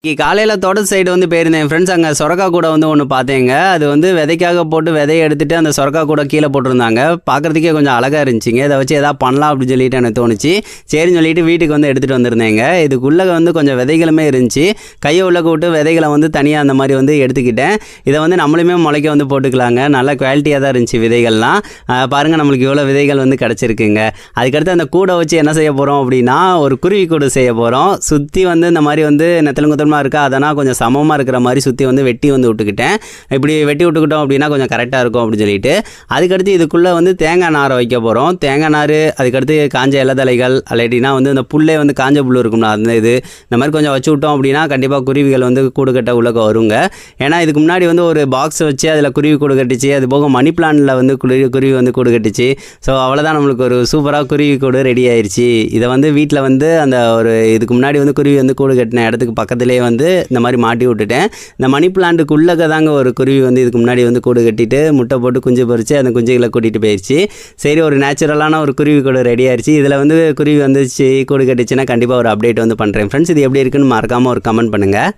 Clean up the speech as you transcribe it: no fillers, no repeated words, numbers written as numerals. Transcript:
காலையில தோட்டத்து சைடு வந்து போயிருந்தேன் ஃப்ரெண்ட்ஸ். அங்கே சொரக்கா கூட வந்து ஒன்று பார்த்தேங்க. அது வந்து விதைக்காக போட்டு விதையை எடுத்துட்டு அந்த சொரக்கா கூட கீழே போட்டிருந்தாங்க. பார்க்குறதுக்கே கொஞ்சம் அழகாக இருந்துச்சுங்க. இதை வச்சு எதாவது பண்ணலாம் அப்படின்னு சொல்லிட்டு எனக்கு தோணுச்சு. சரின்னு சொல்லிட்டு வீட்டுக்கு வந்து எடுத்துகிட்டு வந்திருந்தேங்க. இதுக்குள்ளே வந்து கொஞ்சம் விதைகளுமே இருந்துச்சு. கையை உள்ள விட்டு விதைகளை வந்து தனியாக அந்த மாதிரி வந்து எடுத்துக்கிட்டேன். இதை வந்து நம்மளுமே முளைக்க வந்து போட்டுக்கலாங்க. நல்ல குவாலிட்டியாக தான் இருந்துச்சு விதைகள்லாம். பாருங்கள், நம்மளுக்கு இவ்வளோ விதைகள் வந்து கிடச்சிருக்குங்க. அதுக்கடுத்து அந்த கூடை வச்சு என்ன செய்ய போகிறோம் அப்படின்னா, ஒரு குருவி கூடு செய்ய போகிறோம். சுற்றி வந்து இந்த மாதிரி வந்து நெத்தலுங்குத்தல் இருக்கா, அதனால் கொஞ்சம் சமமாக இருக்கிற மாதிரி சுற்றி வந்து வெட்டி வந்து விட்டுக்கிட்டேன். இப்படி வெட்டி விட்டுக்கிட்டோம் அப்படின்னா கொஞ்சம் கரெக்டாக இருக்கும் அப்படின்னு சொல்லிட்டு, அதுக்கடுத்து இதுக்குள்ளே வந்து தேங்காய் நாரை வைக்க போகிறோம். தேங்காய் நார், அதுக்கடுத்து காஞ்ச இலதலைகள், இல்லாட்டினா வந்து இந்த புல்லே வந்து காஞ்ச புல் இருக்கும்ல, அந்த இந்த மாதிரி கொஞ்சம் வச்சு விட்டோம் அப்படின்னா கண்டிப்பாக குருவிகள் வந்து கூடு கட்ட உள்ளக்க வருங்க. ஏன்னா இதுக்கு முன்னாடி வந்து ஒரு பாக்ஸ் வச்சு அதில் குருவி கூடு கட்டிச்சு. அது போக மணி பிளான்ட்டில் வந்து குருவி வந்து கூடு கட்டிச்சு. ஸோ அவ்வளோதான், நம்மளுக்கு ஒரு சூப்பராக குருவி கூடு ரெடி ஆயிடுச்சு. இதை வந்து வீட்டில் வந்து அந்த ஒரு இதுக்கு முன்னாடி வந்து குருவி வந்து கூடு கட்டின இடத்துக்கு பக்கத்துலேயே வந்து இந்த மாதிரி மாட்டி விட்டுட்டேன். இந்த மணி பிளான்ட்டுக்குள்ளக்க தாங்க ஒரு குருவி வந்து இதுக்கு முன்னாடி வந்து கூடு கட்டிட்டு முட்டை போட்டு குஞ்சு பொறிச்சு அந்த குஞ்சுகளை கூட்டிகிட்டு போயிடுச்சு. சரி, ஒரு நேச்சுரலான ஒரு குருவி கூடு ரெடி ஆயிடுச்சு. இதில் வந்து குருவி வந்துச்சு கூடு கட்டிச்சுன்னா கண்டிப்பாக ஒரு அப்டேட் வந்து பண்ணுறேன் ஃப்ரெண்ட்ஸ். இது எப்படி இருக்குன்னு மறக்காமல் ஒரு கமெண்ட் பண்ணுங்கள்.